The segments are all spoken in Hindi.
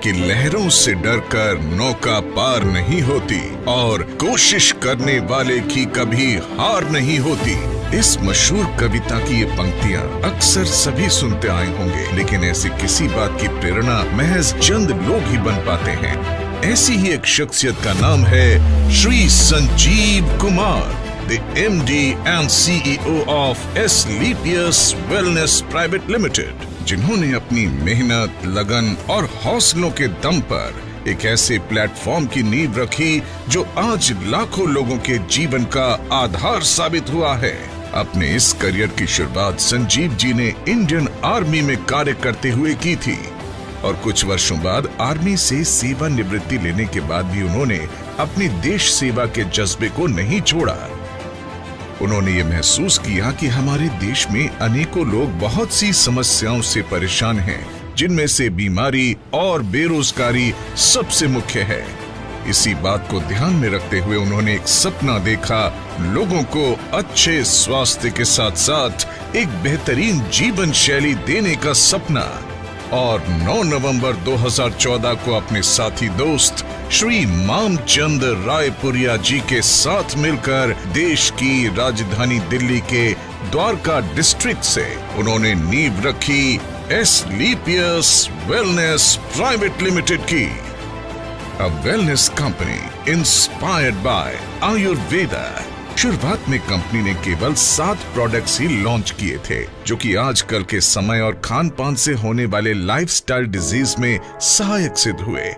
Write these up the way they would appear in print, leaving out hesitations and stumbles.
कि लहरों से डरकर नौका पार नहीं होती और कोशिश करने वाले की कभी हार नहीं होती। इस मशहूर कविता की ये पंक्तियां अक्सर सभी सुनते आए होंगे, लेकिन ऐसी किसी बात की प्रेरणा महज चंद लोग ही बन पाते हैं। ऐसी ही एक शख्सियत का नाम है Shri Sanjeev Kumar, the MD and CEO of Sleepius Wellness Private Limited, जिन्होंने अपनी मेहनत, लगन और हौसलों के दम पर एक ऐसे प्लेटफॉर्म की नींव रखी जो आज लाखों लोगों के जीवन का आधार साबित हुआ है। अपने इस करियर की शुरुआत संजीव जी ने इंडियन आर्मी में कार्य करते हुए की थी और कुछ वर्षों बाद आर्मी से सेवानिवृत्ति लेने के बाद भी उन्होंने अपनी देश सेवा के जज्बे को नहीं छोड़ा। उन्होंने ये महसूस किया कि हमारे देश में अनेकों लोग बहुत सी समस्याओं से परेशान हैं, जिनमें से बीमारी और बेरोजगारी सबसे मुख्य है। इसी बात को ध्यान में रखते हुए उन्होंने एक सपना देखा, लोगों को अच्छे स्वास्थ्य के साथ साथ एक बेहतरीन जीवन शैली देने का सपना। और 9 नवंबर 2014 को अपने साथी दोस्त श्री मामचंद रायपुरिया जी के साथ मिलकर देश की राजधानी दिल्ली के द्वारका डिस्ट्रिक्ट से उन्होंने नींव रखी स्लीपियस वेलनेस प्राइवेट लिमिटेड की, अ wellness company inspired by Ayurveda. शुरुआत में कंपनी ने केवल 7 प्रोडक्ट्स ही लॉन्च किए थे, जो कि आजकल के समय और खान पान से होने वाले लाइफस्टाइल डिजीज में सहायक सिद्ध हुए।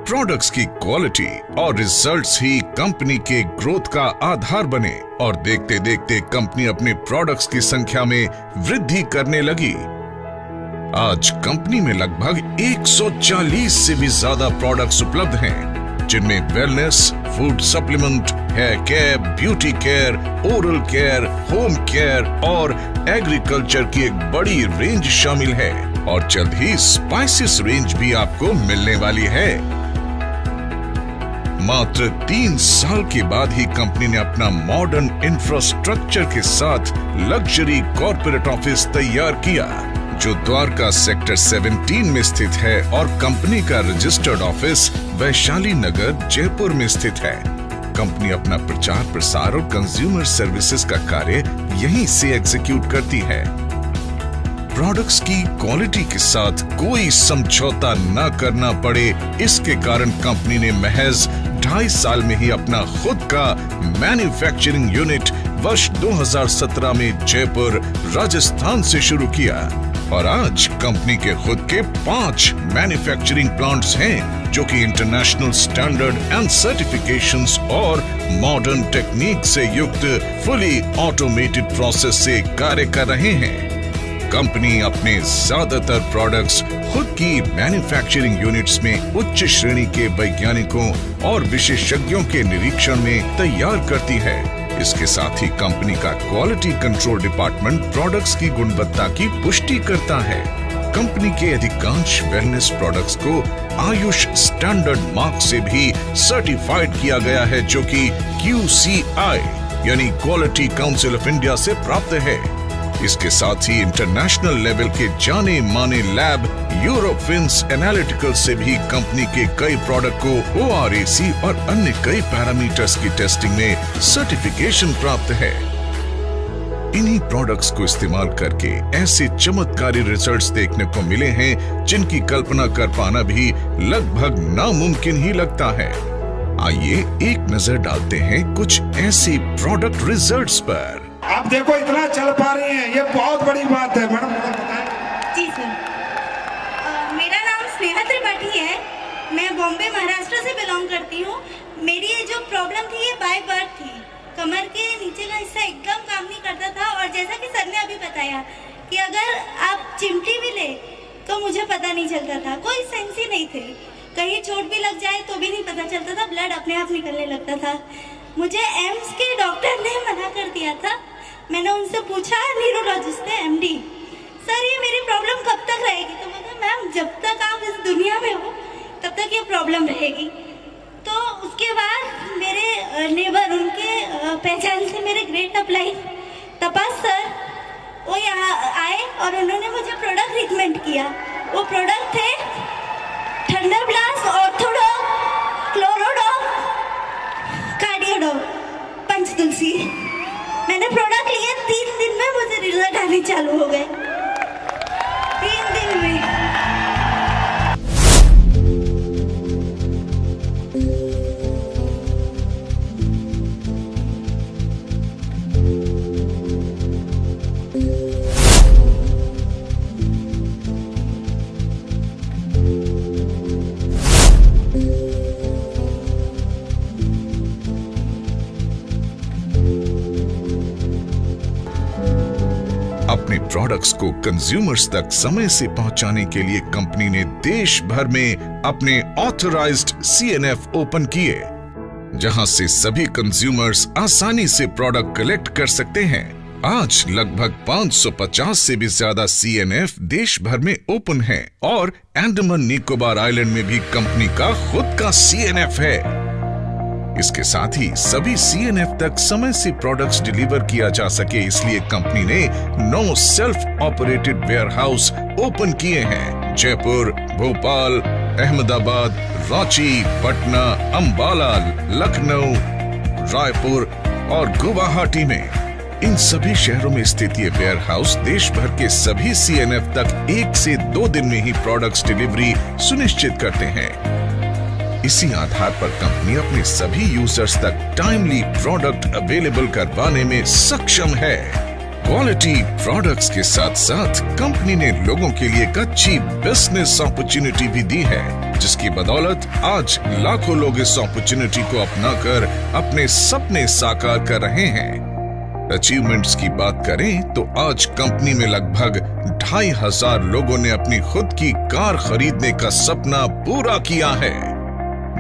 प्रोडक्ट्स की क्वालिटी और रिजल्ट्स ही कंपनी के ग्रोथ का आधार बने और देखते देखते कंपनी अपने प्रोडक्ट्स की संख्या में वृद्धि करने लगी। आज कंपनी में लगभग 140 से भी ज्यादा प्रोडक्ट्स उपलब्ध हैं, जिनमें wellness, food supplement, hair care, beauty care, oral care, home care और एग्रीकल्चर की एक बड़ी रेंज शामिल है और जल्द ही स्पाइसेस रेंज भी आपको मिलने वाली है। मात्र 3 साल के बाद ही कंपनी ने अपना मॉडर्न इंफ्रास्ट्रक्चर के साथ लग्जरी कॉर्पोरेट ऑफिस तैयार किया, जो द्वारका सेक्टर 17 में स्थित है और कंपनी का रजिस्टर्ड ऑफिस वैशाली नगर, जयपुर में स्थित है। कंपनी अपना प्रचार प्रसार और कंज्यूमर सर्विसेज का कार्य यहीं से एग्जीक्यूट करती है। प्रोडक्ट्स की क्वालिटी के साथ कोई समझौता न करना पड़े, इसके कारण कंपनी ने महज 2.5 साल में ही अपना खुद का मैन्युफैक्चरिंग यूनिट वर्ष 2017 में जयपुर, राजस्थान से शुरू किया और आज कंपनी के खुद के 5 मैन्युफैक्चरिंग प्लांट्स हैं, जो कि इंटरनेशनल स्टैंडर्ड एंड सर्टिफिकेशंस और मॉडर्न टेक्निक से युक्त फुली ऑटोमेटेड प्रोसेस से कार्य कर रहे हैं। कंपनी अपने ज्यादातर प्रोडक्ट्स खुद की मैन्युफैक्चरिंग यूनिट्स में उच्च श्रेणी के वैज्ञानिकों और विशेषज्ञों के निरीक्षण में तैयार करती है। इसके साथ ही कंपनी का क्वालिटी कंट्रोल डिपार्टमेंट प्रोडक्ट्स की गुणवत्ता की पुष्टि करता है। कंपनी के अधिकांश वेलनेस प्रोडक्ट्स को आयुष स्टैंडर्ड मार्क से भी सर्टिफाइड किया गया है, जो कि QCI यानी क्वालिटी काउंसिल ऑफ इंडिया से प्राप्त है। इसके साथ ही इंटरनेशनल लेवल के जाने माने लैब यूरोफिन्स एनालिटिकल से भी कंपनी के कई प्रोडक्ट को ORAC और अन्य कई पैरामीटर्स की टेस्टिंग में सर्टिफिकेशन प्राप्त है। इन्हीं प्रोडक्ट्स को इस्तेमाल करके ऐसे चमत्कारी रिजल्ट्स देखने को मिले हैं, जिनकी कल्पना कर पाना भी लगभग नामुमकिन ही लगता है। आइए एक नजर डालते हैं कुछ ऐसे प्रोडक्ट रिजल्ट्स पर। आप देखो इतना चल पा रही हैं, ये बहुत बड़ी बात है। मैडम बताएं। जी सर, मेरा नाम स्नेहा त्रिपाठी है। मैं बॉम्बे, महाराष्ट्र से बिलोंग करती हूँ। मेरी ये जो प्रॉब्लम थी ये बाय बर्थ थी। कमर के नीचे का हिस्सा एकदम काम नहीं करता था और जैसा कि सर ने अभी बताया कि अगर आप चिमटी भी ले तो मुझे पता नहीं चलता था, कोई सेंस ही नहीं थे। कहीं चोट भी लग जाए तो भी नहीं पता चलता था, ब्लड अपने आप निकलने लगता था। मुझे एम्स के डॉक्टर ने मना कर दिया था। मैंने उनसे पूछा, न्यूरोलॉजिस्ट थे MD, सर ये मेरी प्रॉब्लम कब तक रहेगी? तो मैं कहा मैम जब तक आप इस दुनिया में हो तब तक ये प्रॉब्लम रहेगी। तो उसके बाद मेरे नेबर, उनके पहचान से मेरे ग्रेट अपलाइन तपास सर, वो यहाँ आए और उन्होंने मुझे प्रोडक्ट रिकमेंड किया। वो प्रोडक्ट थे थंडरब्लास्ट, ऑर्थोडॉक, क्लोरोडॉक, कार्डियोडॉक, पंचतुलसी। मैंने प्रोडक्ट लिए 3 दिन में मुझे रिजल्ट आने चालू हो गए। 3 दिन में। अपने प्रोडक्ट्स को कंज्यूमर्स तक समय से पहुंचाने के लिए कंपनी ने देश भर में अपने ऑथराइज्ड CNF ओपन किए, जहां से सभी कंज्यूमर्स आसानी से प्रोडक्ट कलेक्ट कर सकते हैं। आज लगभग 550 से भी ज्यादा CNF देश भर में ओपन है और अंडमान निकोबार आइलैंड में भी कंपनी का खुद का CNF है। इसके साथ ही सभी CNF तक समय से प्रोडक्ट्स डिलीवर किया जा सके, इसलिए कंपनी ने 9 सेल्फ ऑपरेटेड वेयरहाउस ओपन किए हैं। जयपुर, भोपाल, अहमदाबाद, रांची, पटना, अंबाला, लखनऊ, रायपुर और गुवाहाटी में। इन सभी शहरों में स्थित ये वेयरहाउस देश भर के सभी CNF तक 1 से 2 दिन में ही प्रोडक्ट्स डिलीवरी सुनिश्चित करते हैं। इसी आधार पर कंपनी अपने सभी यूजर्स तक टाइमली प्रोडक्ट अवेलेबल करवाने में सक्षम है। क्वालिटी प्रोडक्ट्स के साथ साथ कंपनी ने लोगों के लिए एक अच्छी बिजनेस अपॉर्चुनिटी भी दी है, जिसकी बदौलत आज लाखों लोग इस अपॉर्चुनिटी को अपनाकर अपने सपने साकार कर रहे हैं। अचीवमेंट्स की बात करें तो आज कंपनी में लगभग 2500 लोगों ने अपनी खुद की कार खरीदने का सपना पूरा किया है,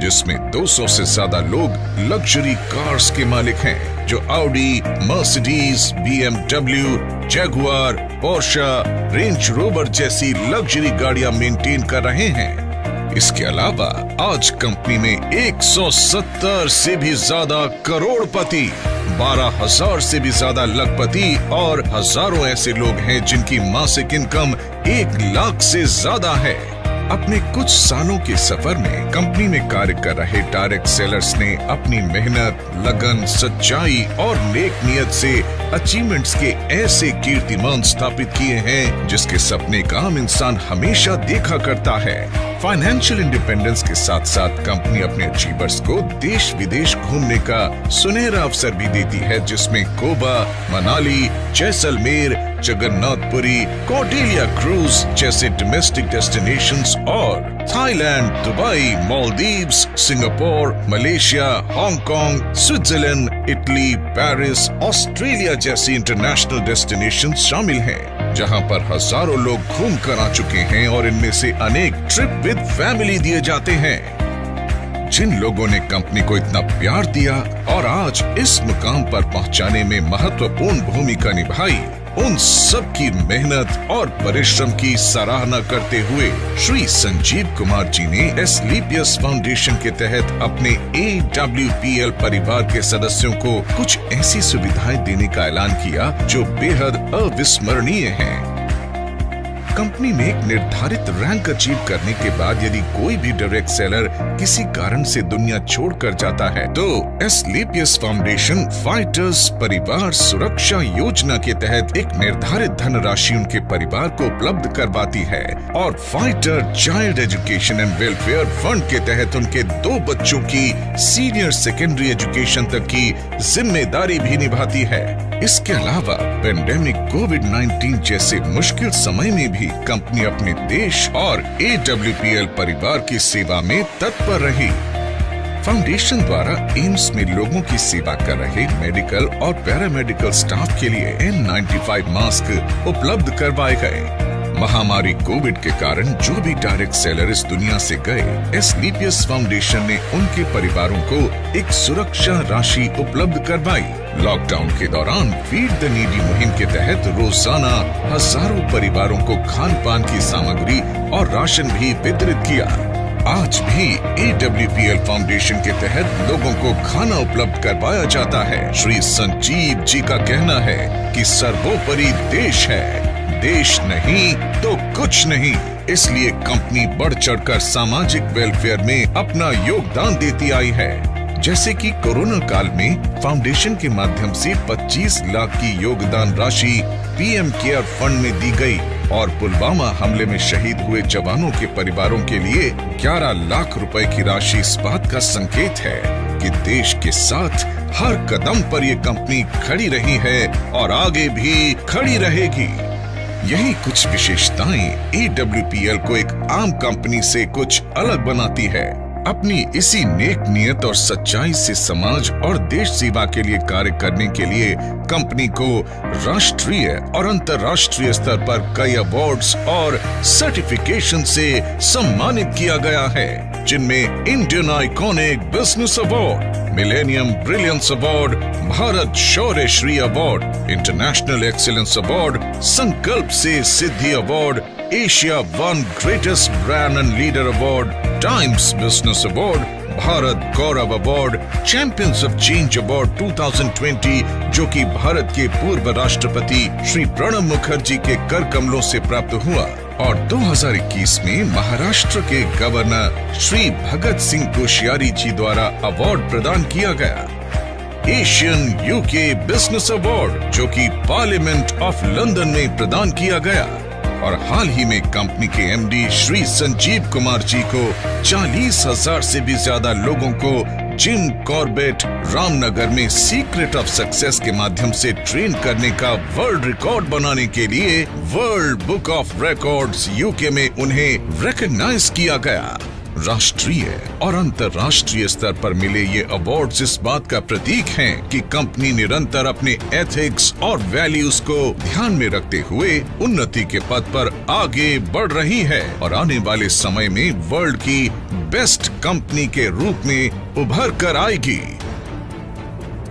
जिसमें 200 से ज्यादा लोग लग्जरी कार्स के मालिक हैं, जो Audi, Mercedes, BMW, Jaguar, Portia, range rover जैसी लग्जरी गाड़ियां मेंटेन कर रहे हैं। इसके अलावा आज कंपनी में 170 से भी ज्यादा करोड़पति, 12,000 से भी ज्यादा लखपति और हजारों ऐसे लोग हैं जिनकी मासिक इनकम 1 लाख से ज्यादा है। अपने कुछ सालों के सफर में कंपनी में कार्य कर रहे डायरेक्ट सेलर्स ने अपनी मेहनत, लगन, सच्चाई और नेक नियत से अचीवमेंट्स के ऐसे कीर्तिमान स्थापित किए हैं जिसके सपने का आम इंसान हमेशा देखा करता है। फाइनेंशियल इंडिपेंडेंस के साथ साथ कंपनी अपने अचीवर्स को देश विदेश घूमने का सुनहरा अवसर भी देती है, जिसमें गोवा, मनाली, जैसलमेर, जगन्नाथपुरी, कौटिल्य क्रूज जैसे डोमेस्टिक डेस्टिनेशंस और Thailand, Dubai, Maldives, Singapore, Malaysia, Hong Kong, Switzerland, Italy, Paris, Australia जैसी इंटरनेशनल डेस्टिनेशंस शामिल हैं, जहां पर हजारों लोग घूम कर आ चुके हैं और इनमें से अनेक ट्रिप विद फैमिली दिए जाते हैं। जिन लोगों ने कंपनी को इतना प्यार दिया और आज इस मुकाम पर पहुंचाने में महत्वपूर्ण भूमिका निभाई, उन सब की मेहनत और परिश्रम की सराहना करते हुए श्री संजीव कुमार जी ने एस्क्लेपियस फाउंडेशन के तहत अपने AWPL परिवार के सदस्यों को कुछ ऐसी सुविधाएं देने का ऐलान किया जो बेहद अविस्मरणीय हैं। कंपनी में एक निर्धारित रैंक अचीव करने के बाद यदि कोई भी डायरेक्ट सेलर किसी कारण से दुनिया छोड़कर जाता है, तो एस्क्लेपियस फाउंडेशन फाइटर्स परिवार सुरक्षा योजना के तहत एक निर्धारित धनराशि उनके परिवार को उपलब्ध करवाती है और fighter child education and welfare fund के तहत उनके 2 बच्चों की सीनियर सेकेंडरी एजुकेशन तक की जिम्मेदारी भी निभाती है। इसके अलावा पेंडेमिक कोविड-19 जैसे मुश्किल समय में भी कंपनी अपने देश और AWPL परिवार की सेवा में तत्पर रही। फाउंडेशन द्वारा एम्स में लोगों की सेवा कर रहे मेडिकल और पैरामेडिकल स्टाफ के लिए N95 मास्क उपलब्ध करवाए गए। महामारी कोविड के कारण जो भी डायरेक्ट सेलर इस दुनिया से गए, एस्क्लेपियस फाउंडेशन ने उनके परिवारों को एक सुरक्षा राशि उपलब्ध करवाई। लॉकडाउन के दौरान फीड द नीडी मुहिम के तहत रोजाना हजारों परिवारों को खान पान की सामग्री और राशन भी वितरित किया। आज भी AWPL फाउंडेशन के तहत लोगों को खाना उपलब्ध करवाया जाता है। श्री संजीव जी का कहना है कि सर्वोपरि देश है, देश नहीं तो कुछ नहीं। इसलिए कंपनी बढ़ चढ़कर सामाजिक वेलफेयर में अपना योगदान देती आई है। जैसे कि कोरोना काल में फाउंडेशन के माध्यम से 25 लाख की योगदान राशि पीएम केयर फंड में दी गई और पुलवामा हमले में शहीद हुए जवानों के परिवारों के लिए 11 लाख रुपए की राशि इस बात का संकेत है कि देश के साथ हर कदम पर ये कंपनी खड़ी रही है और आगे भी खड़ी रहेगी। यही कुछ विशेषताएं AWPL को एक आम कंपनी से कुछ अलग बनाती है। अपनी इसी नेक नियत और सच्चाई से समाज और देश सेवा के लिए कार्य करने के लिए कंपनी को राष्ट्रीय और अंतर्राष्ट्रीय स्तर पर कई अवार्ड्स और सर्टिफिकेशन से सम्मानित किया गया है, जिनमें Indian iconic business award, millennium brilliance award, Bharat Shaurya Shri award, international excellence award, Sankalp से Siddhi award, Asia one greatest brand and leader award, Times business award, Bharat Gaurav award, champions of change award 2020 जो कि भारत के पूर्व राष्ट्रपति श्री प्रणब मुखर्जी के कर कमलों से प्राप्त हुआ, और 2021 में महाराष्ट्र के गवर्नर श्री भगत सिंह कोश्यारी जी द्वारा अवार्ड प्रदान किया गया। एशियन यूके बिजनेस अवार्ड जो कि पार्लियामेंट ऑफ लंदन में प्रदान किया गया, और हाल ही में कंपनी के एमडी श्री संजीव कुमार जी को 40,000 से भी ज्यादा लोगों को जिम कॉर्बेट रामनगर में सीक्रेट ऑफ सक्सेस के माध्यम से ट्रेन करने का वर्ल्ड रिकॉर्ड बनाने के लिए world book of records UK में उन्हें रिकॉग्नाइज किया गया। राष्ट्रीय और अंतर्राष्ट्रीय स्तर पर मिले ये अवार्ड्स इस बात का प्रतीक हैं कि कंपनी निरंतर अपने एथिक्स और वैल्यूज को ध्यान में रखते हुए उन्नति के पथ पर आगे बढ़ रही है और आने वाले समय में वर्ल्ड की बेस्ट कंपनी के रूप में उभर कर आएगी।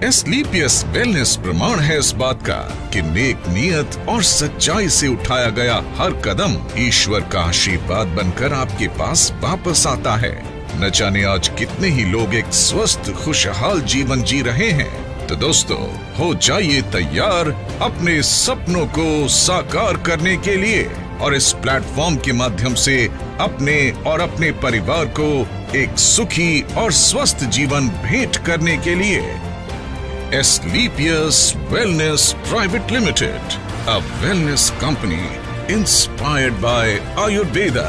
एस्क्लेपियस वेलनेस प्रमाण है इस बात का कि नेक नियत और सच्चाई से उठाया गया हर कदम ईश्वर का आशीर्वाद बनकर आपके पास वापस आता है। न जाने आज कितने ही लोग एक स्वस्थ खुशहाल जीवन जी रहे हैं। तो दोस्तों, हो जाइए तैयार अपने सपनों को साकार करने के लिए और इस प्लेटफॉर्म के माध्यम से अपने और अपने परिवार को एक सुखी और स्वस्थ जीवन भेंट करने के लिए। Asclepius Wellness Private Limited, a wellness company inspired by Ayurveda.